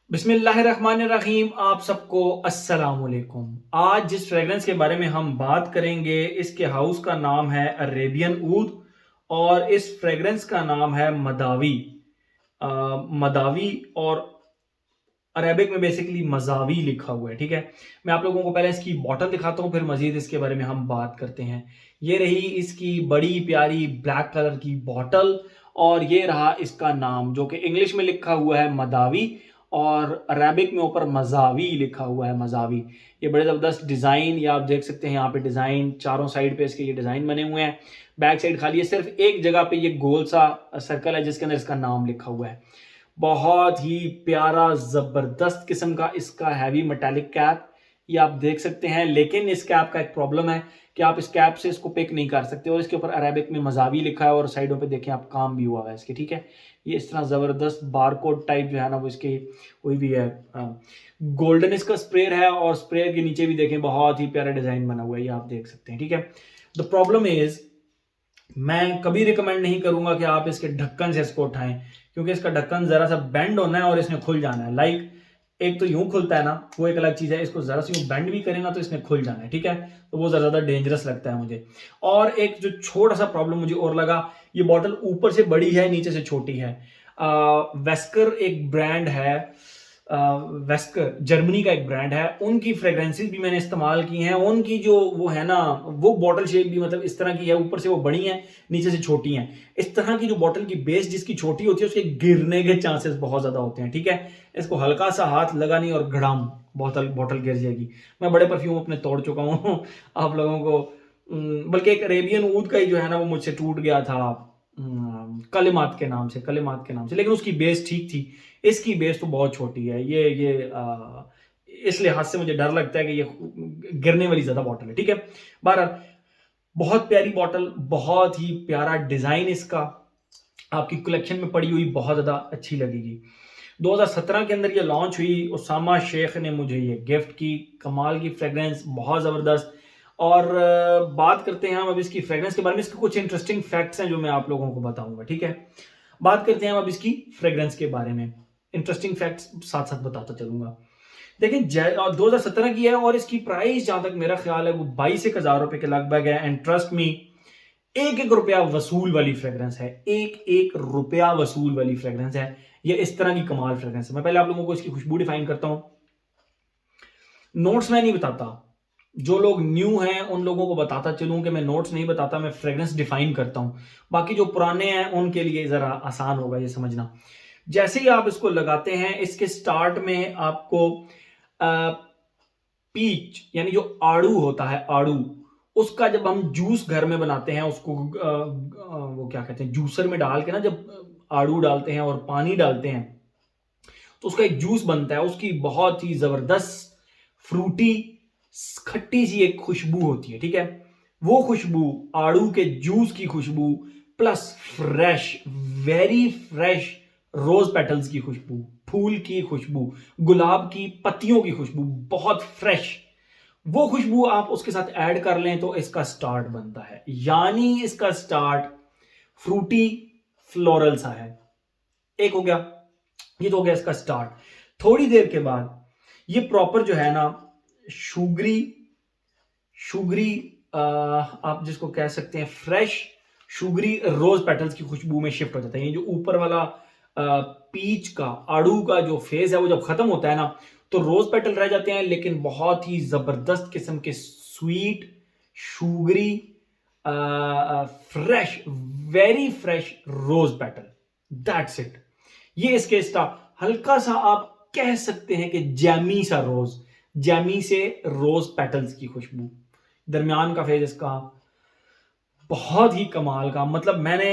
बिस्मिल्लाहिर्रहमानिर्रहीम। आप सबको अस्सलाम वालेकुम। आज जिस फ्रेगरेंस के बारे में हम बात करेंगे इसके हाउस का नाम है अरेबियन ऊद और इस फ्रेगरेंस का नाम है मदावी। मदावी और अरेबिक में बेसिकली मजावी लिखा हुआ है। ठीक है, मैं आप लोगों को पहले इसकी बॉटल दिखाता हूँ, फिर मजीद इसके बारे में हम बात करते हैं। ये रही इसकी बड़ी प्यारी ब्लैक कलर की बॉटल और ये रहा इसका नाम जो कि इंग्लिश में लिखा हुआ है मदावी और अरेबिक में ऊपर मजावी लिखा हुआ है मजावी। ये बड़े ज़बरदस्त डिज़ाइन, ये आप देख सकते हैं यहाँ पे डिज़ाइन चारों साइड पे इसके ये डिज़ाइन बने हुए हैं। बैक साइड खाली है, सिर्फ एक जगह पे ये गोल सा सर्कल है जिसके अंदर इसका नाम लिखा हुआ है। बहुत ही प्यारा जबरदस्त किस्म का इसका हैवी मेटालिक कैप ये आप देख सकते हैं। लेकिन इस कैप का एक प्रॉब्लम है कि आप इस कैप से इसको पिक नहीं कर सकते और इसके ऊपर अरेबिक में मजावी लिखा है और साइडों पे देखें आप काम भी हुआ है इसके। ठीक है, ये इस तरह जबरदस्त बारकोड टाइप जो है ना वो इसके वही भी है। गोल्डन इसका स्प्रेयर है और स्प्रेयर के नीचे भी देखें बहुत ही प्यारा डिजाइन बना हुआ है, ये आप देख सकते हैं। ठीक है, द प्रॉब्लम इज मैं कभी रिकमेंड नहीं करूंगा कि आप इसके ढक्कन से इसको उठाएं, क्योंकि इसका ढक्कन जरा सा बेंड होना है और इसने खुल जाना है। लाइक एक तो यूं खुलता है ना, वो एक अलग चीज है, इसको जरा सा यूं बेंड भी करें ना तो इसने खुल जाना है। ठीक है, तो वो जरा ज्यादा डेंजरस लगता है मुझे। और एक जो छोटा सा प्रॉब्लम मुझे और लगा, ये बॉटल ऊपर से बड़ी है नीचे से छोटी है। वेस्कर एक ब्रांड है, वेस्कर जर्मनी का एक ब्रांड है, उनकी फ्रेग्रेंसेस भी मैंने इस्तेमाल की हैं। उनकी जो वो है ना, वो बॉटल शेप भी मतलब इस तरह की है, ऊपर से वो बड़ी है नीचे से छोटी हैं। इस तरह की जो बॉटल की बेस जिसकी छोटी होती है उसके गिरने के चांसेस बहुत ज्यादा होते हैं। ठीक है, इसको हल्का सा हाथ लगा नहीं और घड़ाम बॉटल बॉटल गिर जाएगी। मैं बड़े परफ्यूम अपने तोड़ चुका हूँ आप लोगों को। बल्कि एक अरेबियन ऊद का ही जो है ना वो मुझसे टूट गया था, कलिमात के नाम से, कलिमात के नाम से, लेकिन उसकी बेस ठीक थी। इसकी बेस तो बहुत छोटी है। इस लिहाज से मुझे डर लगता है कि ये गिरने वाली ज्यादा बॉटल है। ठीक है, बहरहाल बहुत प्यारी बॉटल, बहुत ही प्यारा डिजाइन इसका, आपकी कलेक्शन में पड़ी हुई बहुत ज्यादा अच्छी लगेगी। 2017 के अंदर ये लॉन्च हुई, उसामा शेख ने मुझे ये गिफ्ट की। कमाल की फ्रेग्रेंस, बहुत ज़बरदस्त। और बात करते हैं हम अब इसकी फ्रेग्रेंस के बारे में। इसके कुछ इंटरेस्टिंग फैक्ट्स हैं जो मैं आप लोगों को बताऊंगा। ठीक है, बात करते हैं हम अब इसकी फ्रेग्रेंस के बारे में। इंटरेस्टिंग फैक्ट्स साथ साथ बताता चलूंगा। देखिए 2017 की है और इसकी प्राइस जहां तक मेरा ख्याल है वो 22,000 रुपए के लगभग है। एंड ट्रस्ट मी, एक एक रुपया वसूल वाली फ्रेग्रेंस है, एक एक रुपया वसूल वाली फ्रेग्रेंस है। ये इस तरह की कमाल फ्रेग्रेंस है। मैं पहले आप लोगों को इसकी खुशबू डिफाइन करता हूं। नोट्स मैं नहीं बताता, जो लोग न्यू हैं उन लोगों को बताता चलूं कि मैं नोट्स नहीं बताता, मैं फ्रेग्रेंस डिफाइन करता हूं। बाकी जो पुराने हैं उनके लिए जरा आसान होगा ये समझना। जैसे ही आप इसको लगाते हैं, इसके स्टार्ट में आपको पीच यानी जो आड़ू होता है, आड़ू, उसका जब हम जूस घर में बनाते हैं उसको वो क्या कहते हैं, जूसर में डाल के ना, जब आड़ू डालते हैं और पानी डालते हैं तो उसका एक जूस बनता है। उसकी बहुत ही जबरदस्त फ्रूटी खट्टी सी एक खुशबू होती है। ठीक है, वो खुशबू, आड़ू के जूस की खुशबू plus fresh, very fresh rose petals की खुशबू, फूल की खुशबू, गुलाब की पत्तियों की खुशबू, बहुत फ्रेश, वो खुशबू आप उसके साथ ऐड कर लें तो इसका स्टार्ट बनता है। यानी इसका स्टार्ट फ्रूटी फ्लोरल सा है। एक हो गया, ये तो हो गया इसका स्टार्ट। थोड़ी देर के बाद ये प्रॉपर जो है ना शुगरी शुगरी आप जिसको कह सकते हैं फ्रेश शुगरी रोज पेटल्स की खुशबू में शिफ्ट हो जाता है। ये जो ऊपर वाला पीच का आड़ू का जो फेज है वो जब खत्म होता है ना तो रोज पेटल रह जाते हैं, लेकिन बहुत ही जबरदस्त किस्म के sweet sugary fresh, very fresh rose petal, that's it. ये इसके स्टार, हल्का सा आप कह सकते हैं कि जैमी सा रोज, जैमी से रोज पेटल्स की खुशबू, दरमियान का फेज इसका बहुत ही कमाल का। मतलब मैंने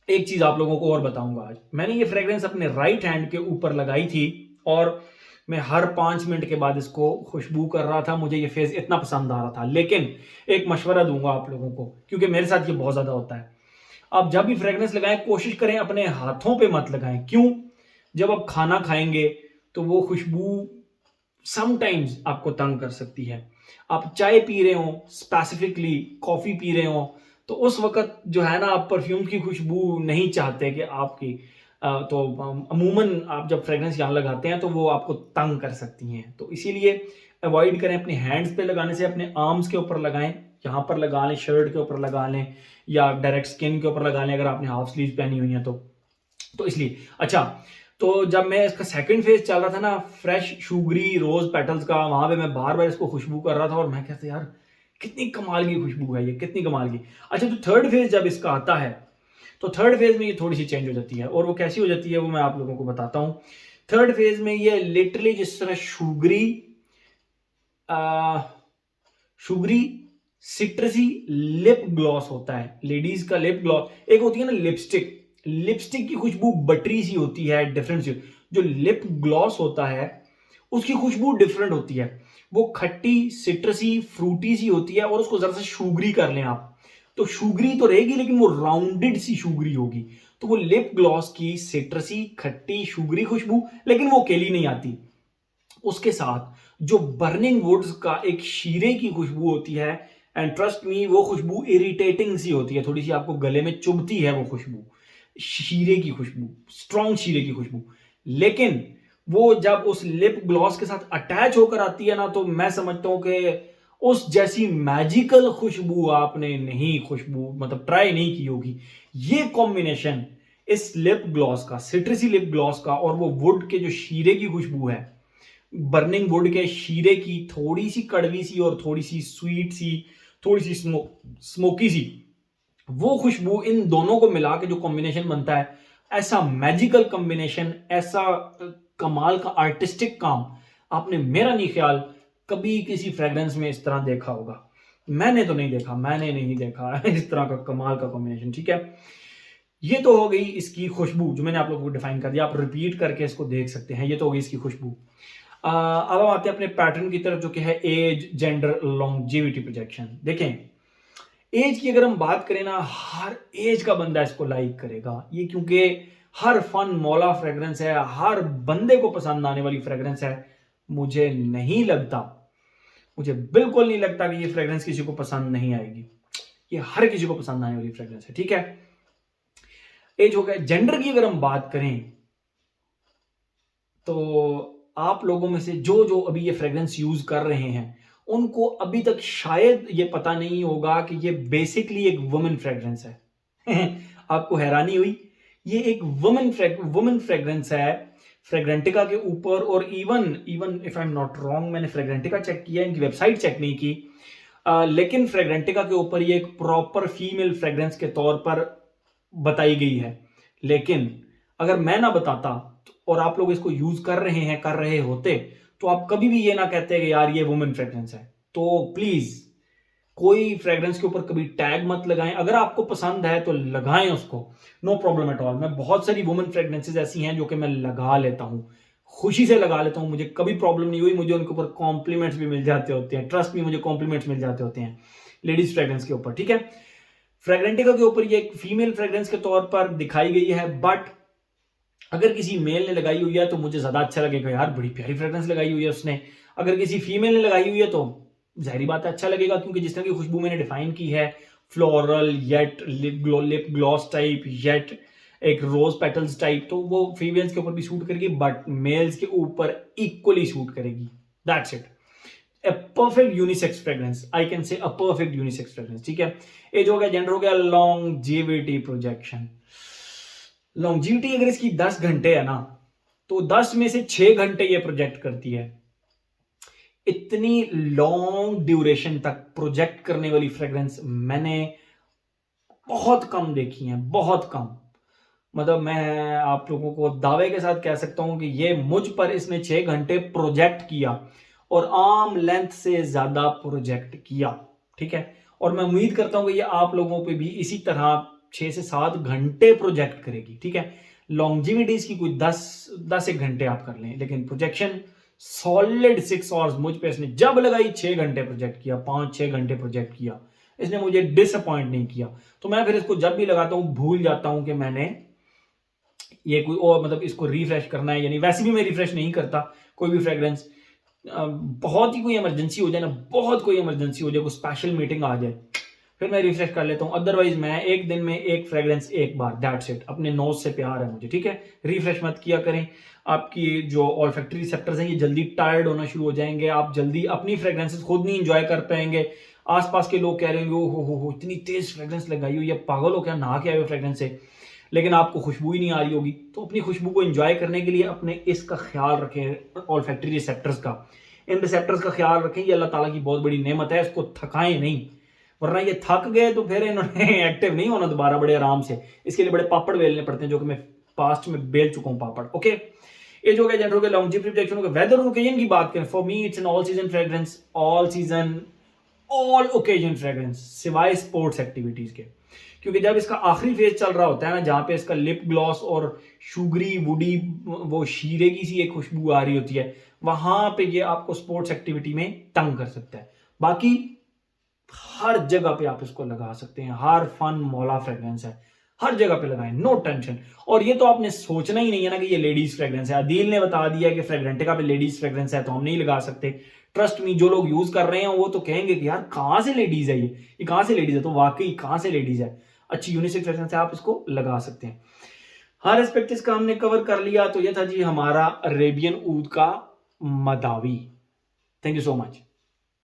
एक चीज आप लोगों को और बताऊंगा, आज मैंने ये फ्रेग्रेंस अपने राइट हैंड के ऊपर लगाई थी और मैं हर 5 मिनट के बाद इसको खुशबू कर रहा था। मुझे ये फेज इतना पसंद आ रहा था। लेकिन एक मशवरा दूंगा आप लोगों को, क्योंकि मेरे साथ ये बहुत ज्यादा होता है। आप जब भी फ्रेग्रेंस लगाएं कोशिश करें अपने हाथों पे मत लगाएं। क्यों? जब आप खाना खाएंगे तो वो खुशबू समटाइम्स आपको तंग कर सकती है। आप चाय पी रहे हो, स्पेसिफिकली कॉफी पी रहे हो, तो उस वक्त जो है ना आप परफ्यूम की खुशबू नहीं चाहते कि आपकी तो अमूमन आप जब फ्रेग्रेंस यहाँ लगाते हैं तो वो आपको तंग कर सकती हैं, तो इसीलिए अवॉइड करें। अपने हैंड्स पे लगाने से अपने आर्म्स के ऊपर लगाएं, यहाँ पर लगा लें, शर्ट के ऊपर लगा लें, या डायरेक्ट स्किन के ऊपर लगा लें अगर आपने हाफ स्लीव पहनी हुई है तो इसलिए। अच्छा, तो जब मैं इसका सेकंड फेज चल रहा था ना, फ्रेश शुगरी रोज पेटल्स का, वहां पे मैं बार बार इसको खुशबू कर रहा था और मैं कहता यार कितनी कमाल की खुशबू है ये, कितनी कमाल की। अच्छा, तो थर्ड फेज जब इसका आता है तो थर्ड फेज में ये थोड़ी सी चेंज हो जाती है, और वो कैसी हो जाती है वो मैं आप लोगों को बताता हूँ। थर्ड फेज में ये लिटरली जिस तरह शुगरी सिट्रसी लिप ग्लॉस होता है, लेडीज का लिप ग्लॉस, एक होती है ना लिपस्टिक, लिपस्टिक की खुशबू बटरी सी होती है, डिफरेंट सी। जो लिप ग्लॉस होता है उसकी खुशबू डिफरेंट होती है, वो खट्टी सिट्रसी फ्रूटी सी होती है, और उसको जरा सा शुगरी कर लें आप, तो शुगरी तो रहेगी लेकिन वो राउंडेड सी शुगरी होगी। तो वो लिप ग्लॉस की सिट्रसी खट्टी शुगरी खुशबू, लेकिन वो अकेली नहीं आती, उसके साथ जो बर्निंग वुड्स का एक शीरे की खुशबू होती है, एंड ट्रस्ट मी वो खुशबू इरिटेटिंग सी होती है, थोड़ी सी आपको गले में चुभती है वो खुशबू, शीरे की खुशबू, स्ट्रॉन्ग शीरे की खुशबू। लेकिन वो जब उस लिप ग्लॉस के साथ अटैच होकर आती है ना, तो मैं समझता हूं कि उस जैसी मैजिकल खुशबू आपने नहीं खुशबू मतलब ट्राई नहीं की होगी। ये कॉम्बिनेशन इस लिप ग्लॉस का, सिट्रसी लिप ग्लॉस का, और वो वुड के जो शीरे की खुशबू है, बर्निंग वुड के शीरे की, थोड़ी सी कड़वी सी और थोड़ी सी स्वीट सी, थोड़ी सी स्मोकी सी, वो खुशबू, इन दोनों को मिला के जो कॉम्बिनेशन बनता है, ऐसा मैजिकल कॉम्बिनेशन, ऐसा कमाल का आर्टिस्टिक काम आपने, मेरा नहीं ख्याल कभी किसी फ्रेग्रेंस में इस तरह देखा होगा। मैंने तो नहीं देखा, मैंने नहीं देखा इस तरह का कमाल का कॉम्बिनेशन। ठीक है, ये तो हो गई इसकी खुशबू जो मैंने आप लोगों को डिफाइन कर दिया, आप रिपीट करके इसको देख सकते हैं। ये तो हो गई इसकी खुशबू। अब हम आते हैं अपने पैटर्न की तरफ, जो कि है एज, जेंडर, लॉन्जेविटी, प्रोजेक्शन। देखें, एज की अगर हम बात करें ना, हर एज का बंदा इसको लाइक करेगा ये, क्योंकि हर फन मौला फ्रेग्रेंस है, हर बंदे को पसंद आने वाली फ्रेग्रेंस है। मुझे नहीं लगता, मुझे बिल्कुल नहीं लगता कि ये फ्रेग्रेंस किसी को पसंद नहीं आएगी, ये हर किसी को पसंद आने वाली फ्रेग्रेंस है। ठीक है, एज हो गया। जेंडर की अगर हम बात करें तो आप लोगों में से जो जो अभी ये फ्रेग्रेंस यूज कर रहे हैं, उनको अभी तक शायद ये पता नहीं होगा कि ये बेसिकली एक वुमेन फ्रेग्रेंस है। आपको हैरानी हुई, ये एक वुमेन फ्रेग्रेंस है फ्रेग्रेंटिका के ऊपर। और even if I am not wrong, मैंने फ्रेग्रेंटिका चेक किया, इनकी वेबसाइट चेक नहीं की, लेकिन फ्रेग्रेंटिका के ऊपर ये एक प्रॉपर फीमेल फ्रेग्रेंस के तौर पर बताई गई है। लेकिन अगर मैं ना बताता और आप लोग इसको यूज कर रहे होते, तो आप कभी भी ये ना कहते कि यार ये वुमेन फ्रेग्रेंस है। तो प्लीज कोई फ्रेग्रेंस के ऊपर कभी टैग मत लगाएं, अगर आपको पसंद है तो लगाएं उसको, नो प्रॉब्लम एट ऑल। मैं बहुत सारी वुमेन फ्रेग्रेंसेस ऐसी हैं जो कि मैं लगा लेता हूं, खुशी से लगा लेता हूं, मुझे कभी प्रॉब्लम नहीं हुई, मुझे उनके ऊपर कॉम्प्लीमेंट्स भी मिल जाते होते हैं, ट्रस्ट भी, मुझे कॉम्प्लीमेंट्स मिल जाते होते हैं लेडीज फ्रेग्रेंस के ऊपर। ठीक है, फ्रेग्रेंटिका के ऊपर ये एक फीमेल फ्रेग्रेंस के तौर पर दिखाई गई है, बट अगर किसी मेल ने लगाई हुई है तो मुझे ज्यादा अच्छा लगेगा, यार बड़ी प्यारी फ्रेग्रेंस लगाई हुई है उसने। अगर किसी फीमेल ने लगाई हुई है तो जाहिर बात है अच्छा लगेगा, क्योंकि जिस तरह की खुशबू मैंने डिफाइन की है, floral yet lip gloss type yet एक रोज पेटल्स टाइप, तो वो फीमेल्स के ऊपर भी सूट करेगी, बट मेल्स के ऊपर इक्वली सूट करेगी। That's it, a perfect unisex fragrance, I can say a perfect unisex fragrance। ठीक है, एज हो गया, जेंडर हो गया, लॉन्जेविटी, प्रोजेक्शन। लॉन्जेविटी अगर इसकी 10 घंटे है ना, तो 10 में से 6 घंटे ये प्रोजेक्ट करती है। इतनी लॉन्ग ड्यूरेशन तक प्रोजेक्ट करने वाली फ्रेग्रेंस मैंने बहुत कम देखी है, बहुत कम। मतलब मैं आप लोगों को दावे के साथ कह सकता हूं कि ये मुझ पर इसने 6 घंटे प्रोजेक्ट किया, और आर्म लेंथ से ज्यादा प्रोजेक्ट किया। ठीक है, और मैं उम्मीद करता हूं कि ये आप लोगों पे भी इसी तरह 6 से 7 घंटे प्रोजेक्ट करेगी। ठीक है, लॉन्जिविटीज की कोई 10 एक घंटे आप कर लें, लेकिन प्रोजेक्शन सॉलिड 6 आवर्स मुझ पे इसने जब लगाई, 6 घंटे प्रोजेक्ट किया, 5-6 घंटे प्रोजेक्ट किया, इसने मुझे डिसअपॉइंट नहीं किया। तो मैं फिर इसको जब भी लगाता हूं भूल जाता हूं कि मैंने ये कोई और मतलब इसको रिफ्रेश करना है, यानी वैसे भी मैं रिफ्रेश नहीं करता कोई भी फ्रेग्रेंस। बहुत ही कोई इमरजेंसी हो जाए ना, बहुत कोई इमरजेंसी हो जाए, कोई स्पेशल मीटिंग आ जाए, फिर मैं रिफ्रेश कर लेता हूँ। अदरवाइज मैं एक दिन में एक फ्रेग्रेंस एक बार, दैट्स इट। अपने नोज से प्यार है मुझे, ठीक है। रिफ्रेश मत किया करें, आपकी जो ऑल्फैक्टरी रिसेप्टर्स हैं ये जल्दी टायर्ड होना शुरू हो जाएंगे, आप जल्दी अपनी फ्रेग्रेंसेस खुद नहीं इंजॉय कर पाएंगे। आसपास के लोग कह रहे होंगे ओ हो इतनी तेज फ्रेग्रेंस लगाई हुई है, पागल हो क्या, नहा के आए हो फ्रेग्रेंस से, लेकिन आपको खुशबू ही नहीं आ रही होगी। तो अपनी खुशबू को एंजॉय करने के लिए अपने इसका ख्याल रखें, ऑल्फैक्टरी रिसेप्टर्स का। इन रिसेप्टर्स का ख्याल रखें, ये अल्लाह ताला की बहुत बड़ी नेमत है, इसको थकाएं नहीं, वरना ये थक गए तो फिर इन्होंने एक्टिव नहीं होना दोबारा बड़े आराम से। इसके लिए बड़े पापड़ बेलने पड़ते हैं, जो कि मैं पास्ट में बेल चुका हूं पापड़। ओके, ये जो है जनरल के लॉन्जिविटी प्रोटेक्शन के वेदर ओकेजन की बात करें, for me it's an all season fragrance, all season all occasion fragrance, सिवाय स्पोर्ट्स एक्टिविटीज के। क्योंकि जब इसका आखिरी फेज चल रहा होता है ना, जहां पे इसका लिप ग्लॉस और शुगरी वुडी वो शीरे की सी एक खुशबू आ रही होती है, वहां पे ये आपको स्पोर्ट्स एक्टिविटी में तंग कर सकता है। बाकी हर जगह पे आप इसको लगा सकते हैं, हर फन मौला फ्रेग्रेंस है, हर जगह पे लगाएं, नो टेंशन। और ये तो आपने सोचना ही नहीं है ना कि ये लेडीज फ्रेग्रेंस है। अदील ने बता दिया कि फ्रेग्रेंटिका पे लेडीज फ्रेग्रेंस है तो हम नहीं लगा सकते। ट्रस्ट मी, जो लोग यूज कर रहे हैं वो तो कहेंगे कि यार कहां से लेडीज है, ये कहां से लेडीज है, तो वाकई कहां से लेडीज है, अच्छी यूनिसेक्स फ्रेग्रेंस है, आप इसको लगा सकते हैं। हर एस्पेक्ट इसका हमने कवर कर लिया। तो ये था जी हमारा अरेबियन ऊद का मदावी। Thank you so much.